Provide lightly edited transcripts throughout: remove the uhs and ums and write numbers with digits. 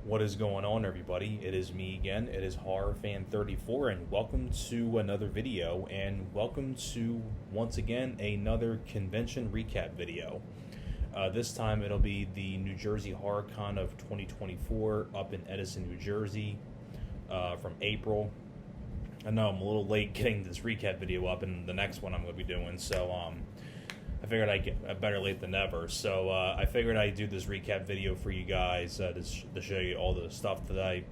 What is going on, everybody? It is me again. It is HorrorFan34, and welcome to another video, and welcome to, once again, another convention recap video. This time it'll be the New Jersey HorrorCon of 2024 up in Edison, New Jersey, from April. I know I'm a little late getting this recap video up, and the next one I'm going to be doing, so I figured I'd get better late than never. So I figured I'd do this recap video for you guys to show you all the stuff that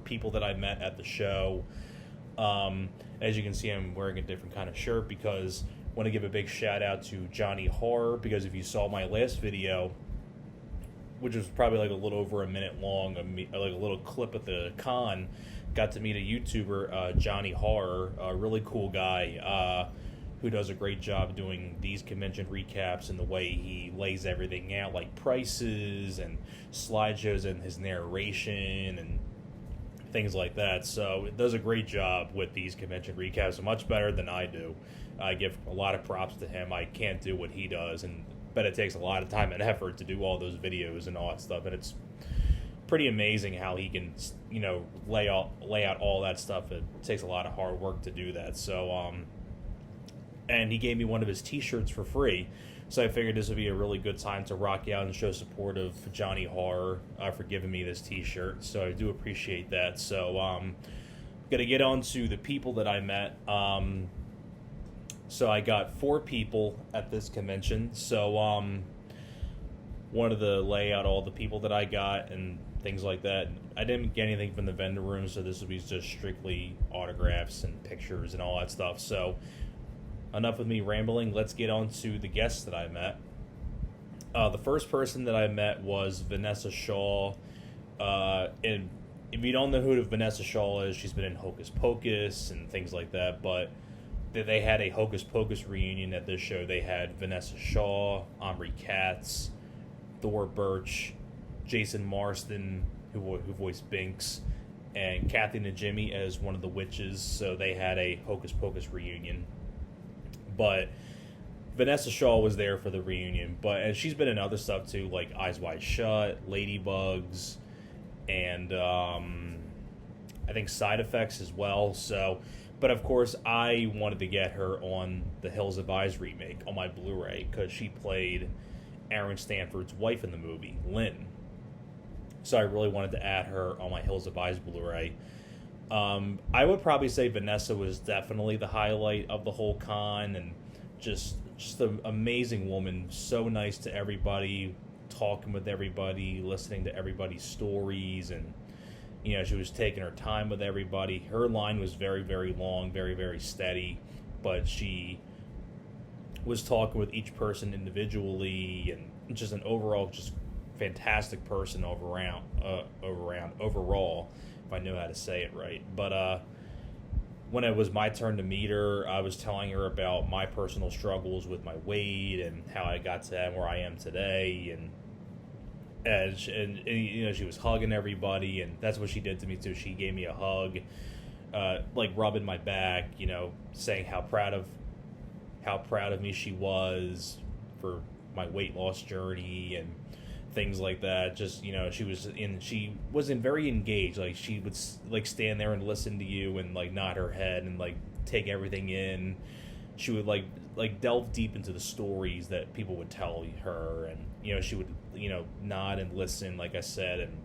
people that I met at the show. As you can see, I'm wearing a different kind of shirt because I want to give a big shout out to Johnny Horror, because if you saw my last video, which was probably like a little over a minute long, like a little clip at the con, got to meet a YouTuber, Johnny Horror, a really cool guy, who does a great job doing these convention recaps and the way he lays everything out, like prices and slideshows and his narration and things like that. So it does a great job with these convention recaps, much better than I do. I give a lot of props to him. I can't do what he does, and bet it takes a lot of time and effort to do all those videos and all that stuff, and it's pretty amazing how he can, lay out all that stuff. It takes a lot of hard work to do that. So and he gave me one of his t-shirts for free, so I figured this would be a really good time to rock out and show support of Johnny Horror for giving me this t-shirt, so I do appreciate that. So gonna get on to the people that I met. So I got 4 people at this convention, so wanted to lay out all the people that I got and things like that. I didn't get anything from the vendor room, so this will be just strictly autographs and pictures and all that stuff. So enough with me rambling. Let's get on to the guests that I met. The first person that I met was Vanessa Shaw. And if you don't know who Vanessa Shaw is, she's been in Hocus Pocus and things like that. But they had a Hocus Pocus reunion at this show. They had Vanessa Shaw, Omri Katz, Thor Birch, Jason Marston, who voiced Binks, and Kathy Najimy as one of the witches. So they had a Hocus Pocus reunion. But Vanessa Shaw was there for the reunion, and she's been in other stuff too, like Eyes Wide Shut, Ladybugs, and I think Side Effects as well. So, but of course, I wanted to get her on the Hills Have Eyes remake on my Blu-ray because she played Aaron Stanford's wife in the movie, Lynn. So I really wanted to add her on my Hills Have Eyes Blu-ray. I would probably say Vanessa was definitely the highlight of the whole con, and just an amazing woman, so nice to everybody, talking with everybody, listening to everybody's stories, and she was taking her time with everybody. Her line was very, very long, very, very steady, but she was talking with each person individually, and just an overall just fantastic person overall, if I know how to say it right. But when it was my turn to meet her, I was telling her about my personal struggles with my weight and how I got to where I am today, and she was hugging everybody, and that's what she did to me too. She gave me a hug, like rubbing my back, saying how proud of me she was for my weight loss journey and things like that. Just she wasn't very engaged. Like, she would stand there and listen to you and nod her head and take everything in. She would delve deep into the stories that people would tell her, and she would nod and listen, like I said, and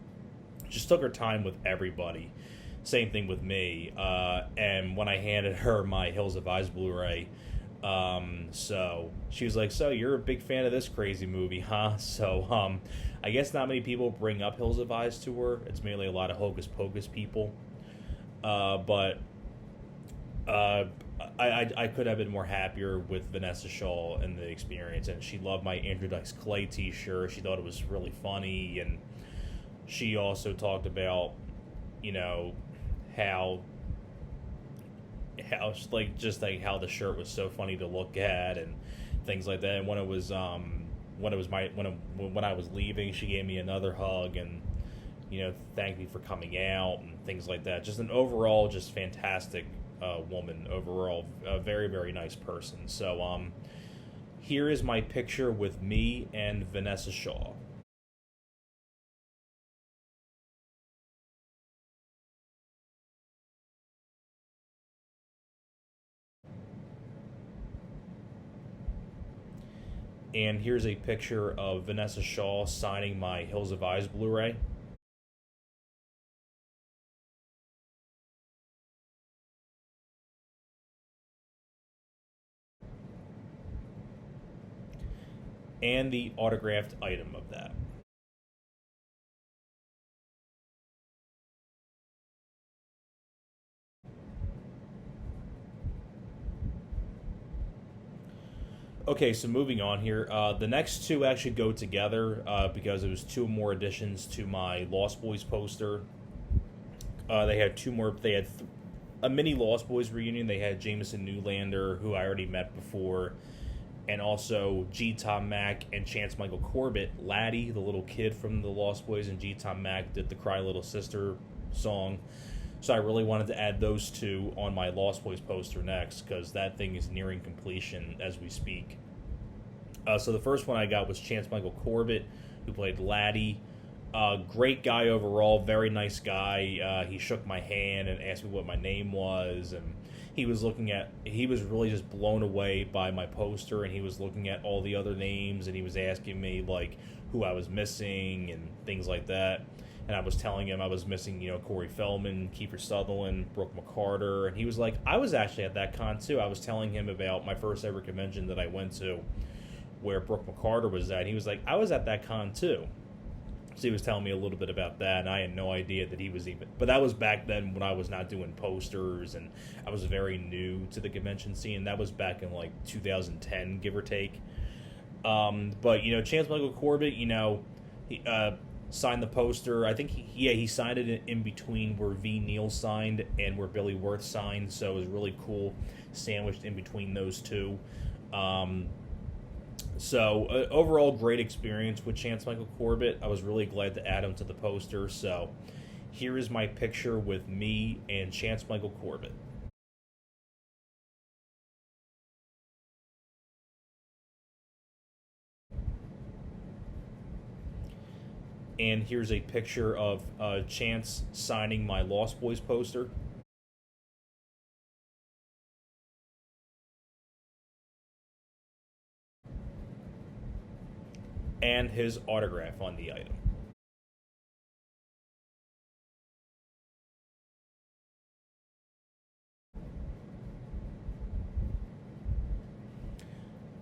just took her time with everybody. Same thing with me. And when I handed her my Hills Have Eyes Blu-ray, so she was like, "So you're a big fan of this crazy movie, huh?" So I guess not many people bring up Hills Have Eyes to her. It's mainly a lot of Hocus Pocus people. But I could have been more happier with Vanessa Shaw and the experience, and she loved my Andrew Dice Clay t-shirt. She thought it was really funny, and she also talked about how how the shirt was so funny to look at and things like that. And when I was leaving, she gave me another hug and thanked me for coming out and things like that. Just an overall just fantastic woman overall, a very, very nice person. So here is my picture with me and Vanessa Shaw. And here's a picture of Vanessa Shaw signing my Hills of Eyes Blu-ray. And the autographed item of that. Okay, so moving on here. The next two actually go together because it was two more additions to my Lost Boys poster. They had two more. They had a mini Lost Boys reunion. They had Jameson Newlander, who I already met before, and also G. Tom Mack and Chance Michael Corbett. Laddie, the little kid from the Lost Boys, and G. Tom Mack did the Cry Little Sister song. So I really wanted to add those two on my Lost Boys poster next, because that thing is nearing completion as we speak. So the first one I got was Chance Michael Corbett, who played Laddie. Great guy overall, very nice guy. He shook my hand and asked me what my name was, and he was really just blown away by my poster, and he was looking at all the other names, and he was asking me, like, who I was missing and things like that. And I was telling him I was missing, Corey Feldman, Kiefer Sutherland, Brooke McCarter, and he was like, I was actually at that con too. I was telling him about my first ever convention that I went to, where Brooke McCarter was at. He was like, I was at that con too. So he was telling me a little bit about that, and I had no idea that he was even... But that was back then when I was not doing posters, and I was very new to the convention scene. That was back in, like, 2010, give or take. But, Chance Michael Corbett, he signed the poster. I think he signed it in between where V. Neal signed and where Billy Wirth signed, so it was really cool, sandwiched in between those two. Overall, great experience with Chance Michael Corbett. I was really glad to add him to the poster. So here is my picture with me and Chance Michael Corbett. And here's a picture of Chance signing my Lost Boys poster. And his autograph on the item.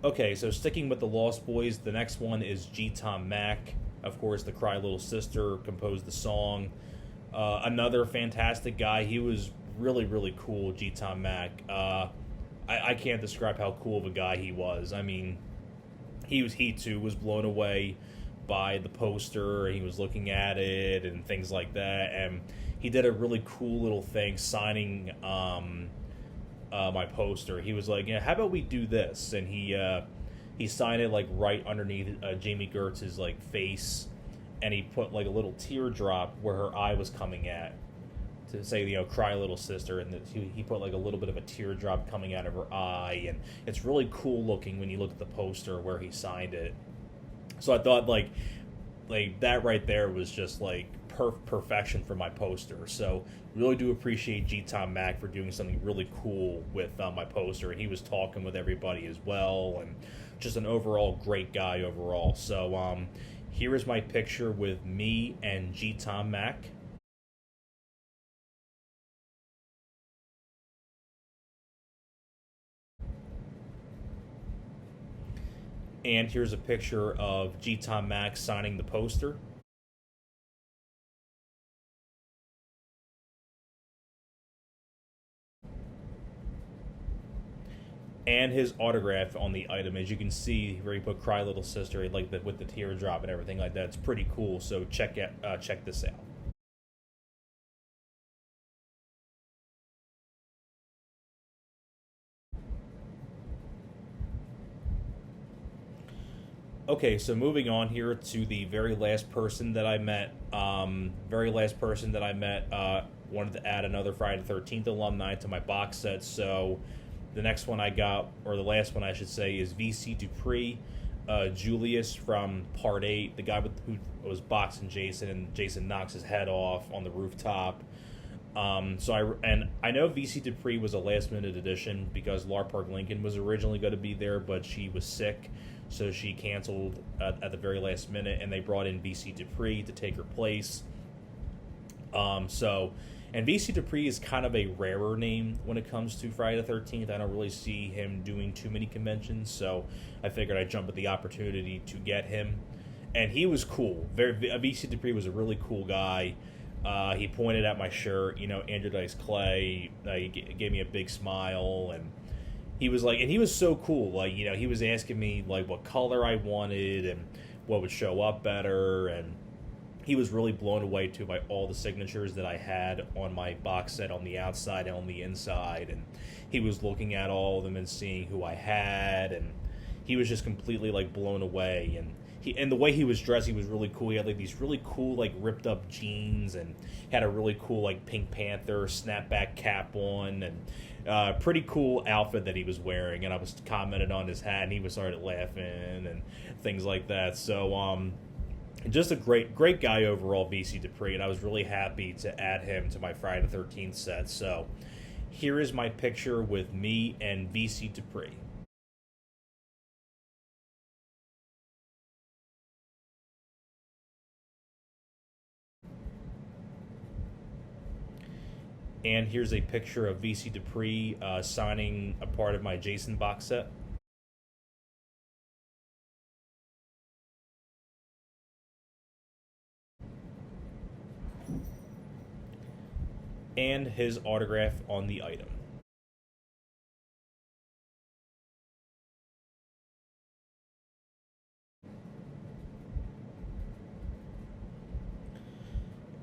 Okay, so sticking with the Lost Boys, the next one is G. Tom Mack. Of course, the Cry Little Sister composed the song. Another fantastic guy. He was really, really cool, G. Tom Mack. I can't describe how cool of a guy he was. I mean, he too was blown away by the poster. He was looking at it and things like that, and he did a really cool little thing signing my poster. He was like, how about we do this? And he signed it like right underneath Jamie Gertz's like face, and he put like a little teardrop where her eye was coming at, to say, cry little sister, and he put like a little bit of a teardrop coming out of her eye, and it's really cool looking when you look at the poster where he signed it. So I thought like that right there was just like perfection for my poster. So really do appreciate G. Tom Mack for doing something really cool with my poster, and he was talking with everybody as well, and just an overall great guy overall. So here is my picture with me and G. Tom Mack. And here's a picture of G. Tom Mack signing the poster. And his autograph on the item. As you can see, where he put "Cry Little Sister," like with the teardrop and everything like that. It's pretty cool. So check this out. Okay, so moving on here to the very last person that I met. Wanted to add another Friday the 13th alumni to my box set. So the next one I got, or the last one I should say, is V.C. Dupree, Julius from Part 8, the guy who was boxing Jason, and Jason knocks his head off on the rooftop. I know V.C. Dupree was a last-minute addition because Lar Park Lincoln was originally going to be there, but she was sick, so she canceled at the very last minute, and they brought in VC Dupree to take her place. And VC Dupree is kind of a rarer name when it comes to Friday the 13th. I don't really see him doing too many conventions, so I figured I'd jump at the opportunity to get him. And he was cool. VC Dupree was a really cool guy. He pointed at my shirt, Andrew Dice Clay. He gave me a big smile, and he was like, and he was so cool. Like, he was asking me like what color I wanted and what would show up better, and he was really blown away too by all the signatures that I had on my box set on the outside and on the inside, and he was looking at all of them and seeing who I had, and he was just completely like blown away. And the way he was dressed, he was really cool. He had like these really cool like ripped up jeans, and had a really cool like Pink Panther snapback cap on, and pretty cool outfit that he was wearing. And I was commented on his hat, and he was started laughing and things like that. So just a great guy overall, VC Dupree, and I was really happy to add him to my Friday the 13th set. So here is my picture with me and VC Dupree. And here's a picture of VC Dupree signing a part of my Jason box set. And his autograph on the item.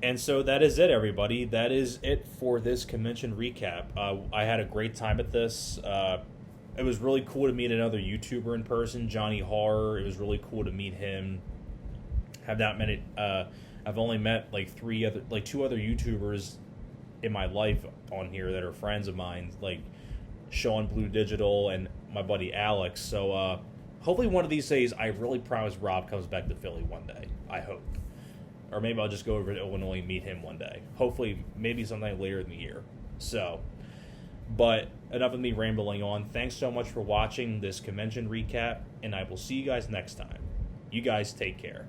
And so that is it, everybody. That is it for this convention recap. I had a great time at this. It was really cool to meet another YouTuber in person, Johnny Horror. It was really cool to meet him. Have not met it. I've only met like two other YouTubers in my life on here that are friends of mine, like Sean Blue Digital and my buddy Alex. So hopefully one of these days, I really promise Rob comes back to Philly one day. I hope. Or maybe I'll just go over to Illinois and meet him one day. Hopefully, maybe sometime later in the year. So, but enough of me rambling on. Thanks so much for watching this convention recap, and I will see you guys next time. You guys take care.